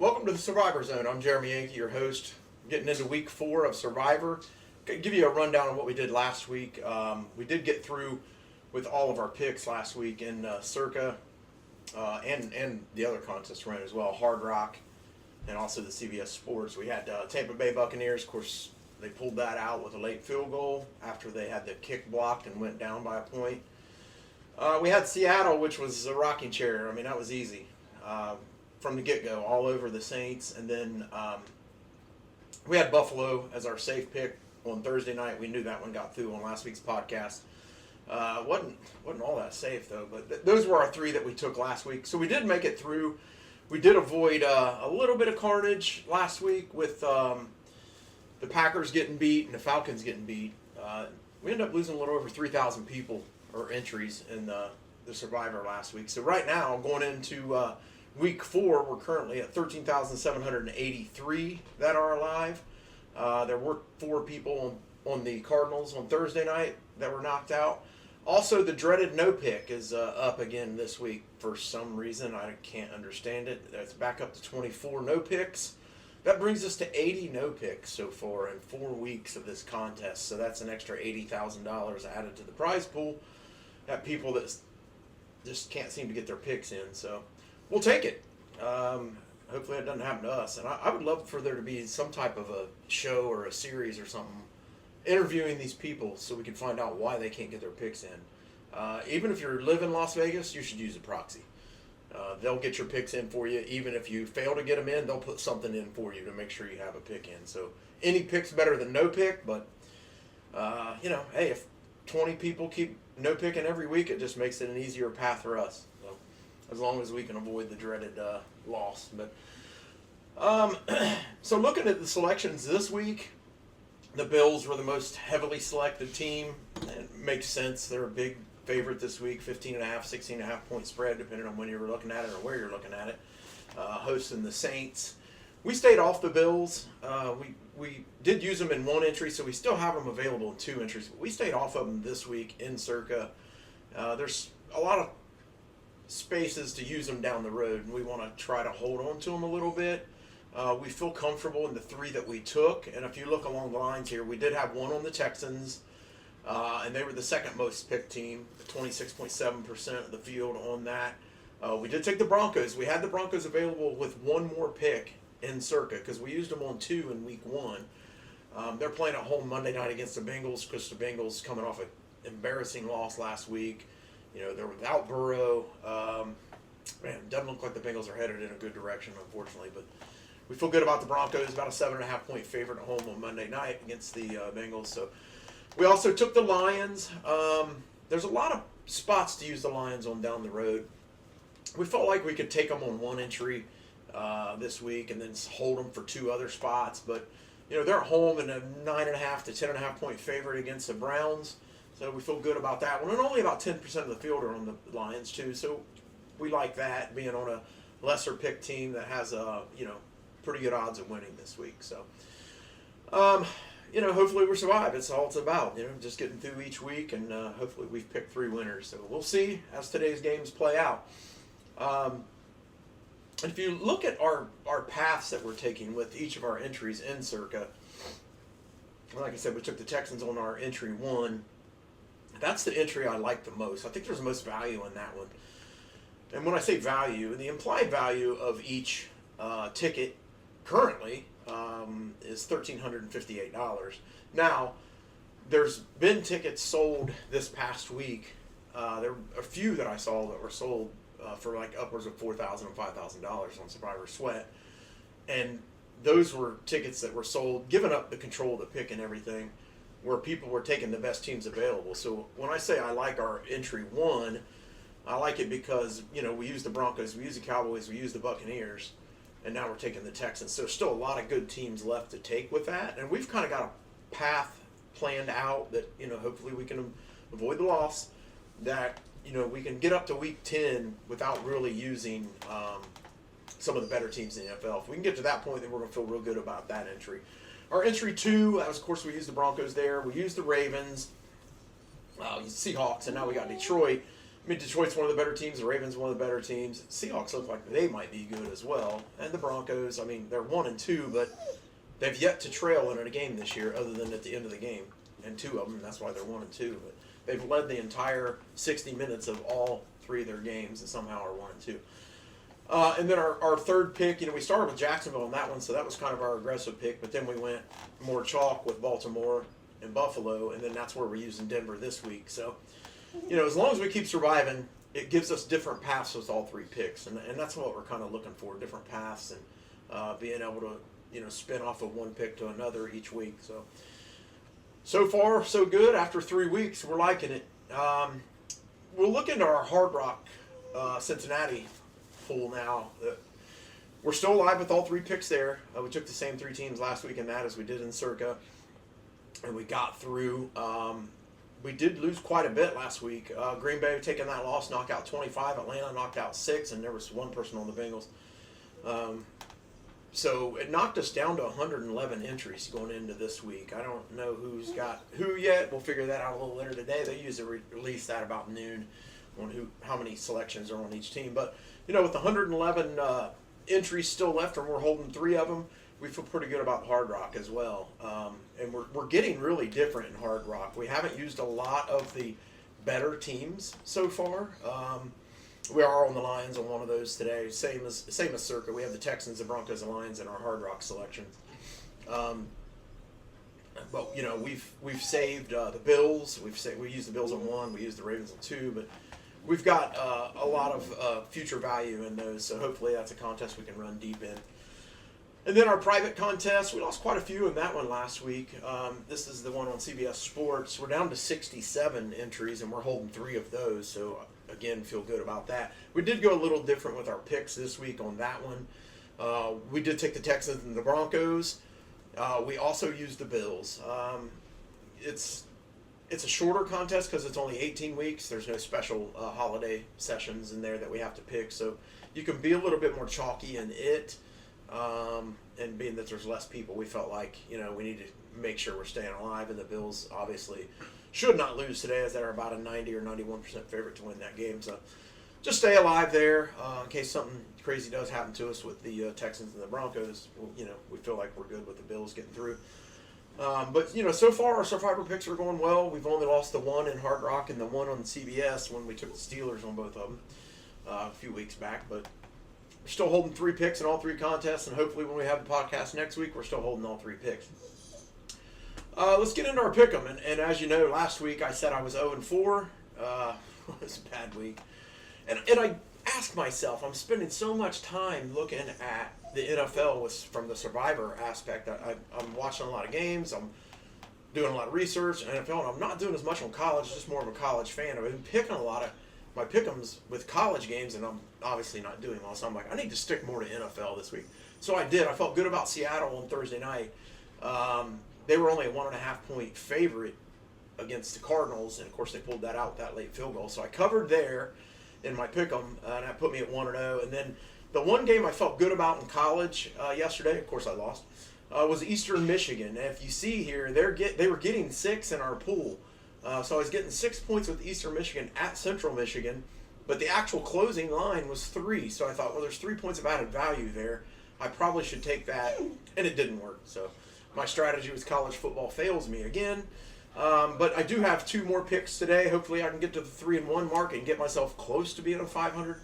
Welcome to the Survivor Zone. I'm Jeremy Yankee, your host. Getting into week 4 of Survivor. Give you a rundown of what we did last week. We did get through with all of our picks last week in Circa and the other contests ran as well, Hard Rock and also the CBS Sports. We had Tampa Bay Buccaneers. Of course, they pulled that out with a late field goal after they had the kick blocked and went down by a point. We had Seattle, which was a rocking chair. I mean, that was easy. From the get-go, all over the Saints. And then we had Buffalo as our safe pick on Thursday night. We knew that one got through on last week's podcast. Wasn't all that safe, though. But those were our 3 that we took last week. So we did make it through. We did avoid a little bit of carnage last week with the Packers getting beat and the Falcons getting beat. We ended up losing a little over 3,000 people or entries in the Survivor last week. So right now, going into Week 4, we're currently at 13,783 that are alive. There were 4 people on the Cardinals on Thursday night that were knocked out. Also, the dreaded no pick is up again this week for some reason. I can't understand it. It's back up to 24 no picks. That brings us to 80 no picks so far in 4 weeks of this contest. So that's an extra $80,000 added to the prize pool. That people that just can't seem to get their picks in. So we'll take it. Hopefully it doesn't happen to us. And I would love for there to be some type of a show or a series or something interviewing these people so we can find out why they can't get their picks in. Even if you live in Las Vegas, you should use a proxy. They'll get your picks in for you. Even if you fail to get them in, they'll put something in for you to make sure you have a pick in. So any pick's better than no pick, but hey, if 20 people keep no picking every week, it just makes it an easier path for us. So as long as we can avoid the dreaded loss. But so looking at the selections this week, the Bills were the most heavily selected team. It makes sense. They're a big favorite this week, 15.5, 16.5 point spread, depending on when you were looking at it or where you're looking at it. Hosting the Saints. We stayed off the Bills. We did use them in 1 entry, so we still have them available in 2 entries. But we stayed off of them this week in Circa. There's a lot of spaces to use them down the road, and we want to try to hold on to them a little bit. We feel comfortable in the 3 that we took, and if you look along the lines here, we did have 1 on the Texans, and they were the second most picked team, 26.7% of the field on that. We did take the Broncos. We had the Broncos available with 1 more pick in Circa because we used them on 2 in week 1. They're playing at home Monday night against the Bengals because the Bengals coming off an embarrassing loss last week. You know, they're without Burrow. It doesn't look like the Bengals are headed in a good direction, unfortunately, but we feel good about the Broncos, about a 7.5 point favorite at home on Monday night against the Bengals. So we also took the Lions. There's a lot of spots to use the Lions on down the road. We felt like we could take them on 1 entry this week and then hold them for 2 other spots. But, you know, they're at home and a 9.5 to 10.5 point favorite against the Browns. So we feel good about that one. And only about 10% of the field are on the Lions, too. So we like that, being on a lesser pick team that has pretty good odds of winning this week. So, hopefully we survive. That's all it's about, just getting through each week, and hopefully we've picked 3 winners. So we'll see as today's games play out. If you look at our paths that we're taking with each of our entries in Circa, like I said, we took the Texans on our entry 1. That's the entry I like the most. I think there's the most value in that one. And when I say value, the implied value of each ticket currently is $1,358. Now, there's been tickets sold this past week. There were a few that I saw that were sold for like upwards of $4,000 and $5,000 on Survivor Sweat. And those were tickets that were sold, giving up the control of the pick and everything, where people were taking the best teams available. So when I say I like our entry 1, I like it because, we use the Broncos, we use the Cowboys, we use the Buccaneers, and now we're taking the Texans. So there's still a lot of good teams left to take with that. And we've kind of got a path planned out that, hopefully we can avoid the loss, that, we can get up to week 10 without really using some of the better teams in the NFL. If we can get to that point, then we're going to feel real good about that entry. Our entry 2, of course, we used the Broncos there. We used the Ravens, Seahawks, and now we got Detroit. I mean, Detroit's one of the better teams. The Ravens one of the better teams. Seahawks look like they might be good as well. And the Broncos, I mean, they're 1-2, but they've yet to trail in a game this year other than at the end of the game. And 2 of them, that's why they're 1-2. But they've led the entire 60 minutes of all 3 of their games and somehow are 1-2. And then our third pick, we started with Jacksonville on that one, so that was kind of our aggressive pick. But then we went more chalk with Baltimore and Buffalo, and then that's where we're using Denver this week. So, as long as we keep surviving, it gives us different paths with all 3 picks. And that's what we're kind of looking for, different paths and being able to, spin off of one pick to another each week. So far, so good. After 3 weeks, we're liking it. We'll look into our Hard Rock Cincinnati pool now. We're still alive with all 3 picks there. We took the same 3 teams last week in that as we did in Circa, and we got through. We did lose quite a bit last week. Green Bay taking that loss, knocked out 25. Atlanta knocked out 6, and there was 1 person on the Bengals. So it knocked us down to 111 entries going into this week. I don't know who's got who yet. We'll figure that out a little later today. They usually release that about noon on how many selections are on each team. But, with 111 entries still left, and we're holding 3 of them, we feel pretty good about Hard Rock as well. And we're getting really different in Hard Rock. We haven't used a lot of the better teams so far. We are on the Lions on one of those today. Same as Circa. We have the Texans, the Broncos, and Lions in our Hard Rock selection. But we've saved the Bills. We used the Bills on 1. We used the Ravens on 2. But we've got a lot of future value in those. So hopefully that's a contest we can run deep in. And then our private contest, we lost quite a few in that one last week. This is the one on CBS Sports. We're down to 67 entries, and we're holding 3 of those. So again, feel good about that. We did go a little different with our picks this week on that one. We did take the Texans and the Broncos. We also used the Bills. It's a shorter contest because it's only 18 weeks. There's no special holiday sessions in there that we have to pick. So you can be a little bit more chalky in it. And being that there's less people, we felt like, we need to make sure we're staying alive. And the Bills obviously should not lose today, as they're about a 90 or 91% favorite to win that game. So just stay alive there in case something crazy does happen to us with the Texans and the Broncos. We feel like we're good with the Bills getting through. But so far our Survivor picks are going well. We've only lost the 1 in Hard Rock and the 1 on CBS when we took the Steelers on both of them a few weeks back. But we're still holding 3 picks in all 3 contests, and hopefully when we have the podcast next week, we're still holding all 3 picks. Let's get into our pick'em, and as you know, last week I said I was 0-4. It was a bad week, and I asked myself, I'm spending so much time looking at the NFL from the Survivor aspect. I'm watching a lot of games, I'm doing a lot of research on NFL, and I'm not doing as much on college, just more of a college fan. I've been picking a lot of my pick'ems with college games, and I'm obviously not doing well, so I'm like, I need to stick more to NFL this week. So I did. I felt good about Seattle on Thursday night. They were only a 1.5 point favorite against the Cardinals, and of course they pulled that out with that late field goal. So I covered there in my pick'em, and that put me at 1-0. And then the one game I felt good about in college yesterday, of course I lost, was Eastern Michigan. And if you see here, they were getting 6 in our pool. So I was getting 6 points with Eastern Michigan at Central Michigan, but the actual closing line was 3. So I thought, well, there's 3 points of added value there. I probably should take that, and it didn't work. So my strategy with college football fails me again. But I do have 2 more picks today. Hopefully I can get to the 3-1 mark and get myself close to being a 500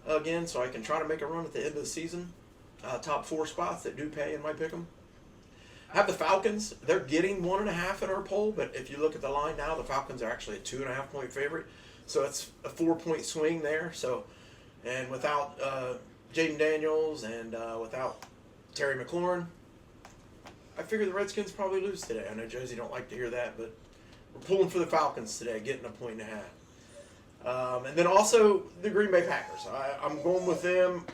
again, so I can try to make a run at the end of the season. Top 4 spots that do pay in my pick'em. I have the Falcons. They're getting 1.5 in our poll, but if you look at the line now, the Falcons are actually a 2.5 point favorite. So it's a 4 point swing there. So, and without Jaden Daniels and without Terry McLaurin, I figure the Redskins probably lose today. I know Josie don't like to hear that, but we're pulling for the Falcons today, getting a 1.5. And then also the Green Bay Packers. I'm going with them.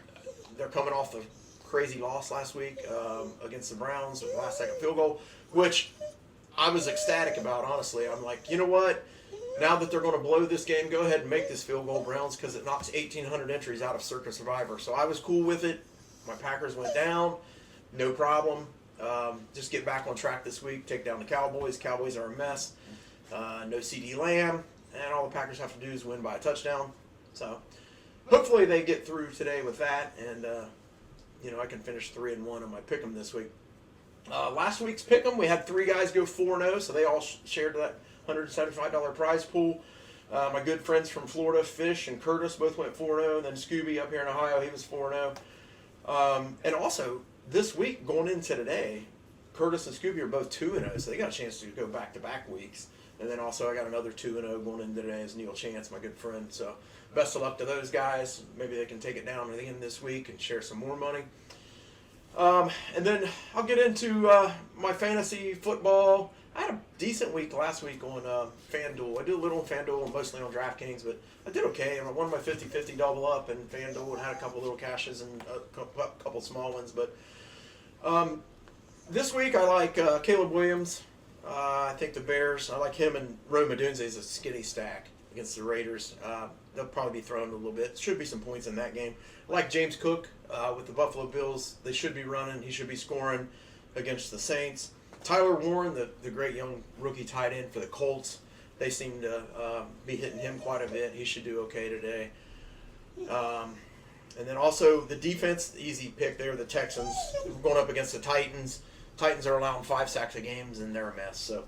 They're coming off the crazy loss last week against the Browns with the last second field goal, which I was ecstatic about, honestly. I'm like, you know what? Now that they're going to blow this game, go ahead and make this field goal, Browns, because it knocks 1,800 entries out of Circa Survivor. So I was cool with it. My Packers went down. No problem. Just get back on track this week. Take down the Cowboys. Cowboys are a mess. No CD Lamb. and all the Packers have to do is win by a touchdown. So hopefully they get through today with that, and I can finish 3-1 on my pick'em this week. Last week's pick'em, we had 3 guys go 4-0, so they all shared that $175 prize pool. My good friends from Florida, Fish and Curtis, both went 4-0, and then Scooby up here in Ohio, he was 4-0. And also, this week, going into today, Curtis and Scooby are both 2-0, so they got a chance to go back-to-back weeks. And then also I got another 2-0 going into today as Neil Chance, my good friend. So best of luck to those guys. Maybe they can take it down at the end this week and share some more money. And then I'll get into my fantasy football. I had a decent week last week on FanDuel. I did a little on FanDuel and mostly on DraftKings, but I did okay. I won my 50-50 double up in FanDuel and had a couple little cashes and a couple small ones. But this week I like Caleb Williams. I think the Bears, I like him, and Rome Odunze's a skinny stack against the Raiders. They'll probably be thrown a little bit. Should be some points in that game. I like James Cook with the Buffalo Bills. They should be running. He should be scoring against the Saints. Tyler Warren, the great young rookie tight end for the Colts, they seem to be hitting him quite a bit. He should do okay today. And then also the defense, the easy pick there, the Texans. We're going up against the Titans. Titans are allowing 5 sacks a game, and they're a mess. So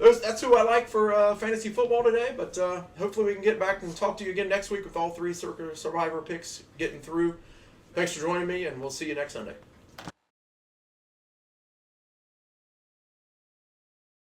that's who I like for fantasy football today. But hopefully we can get back and talk to you again next week with all 3 Survivor picks getting through. Thanks for joining me, and we'll see you next Sunday.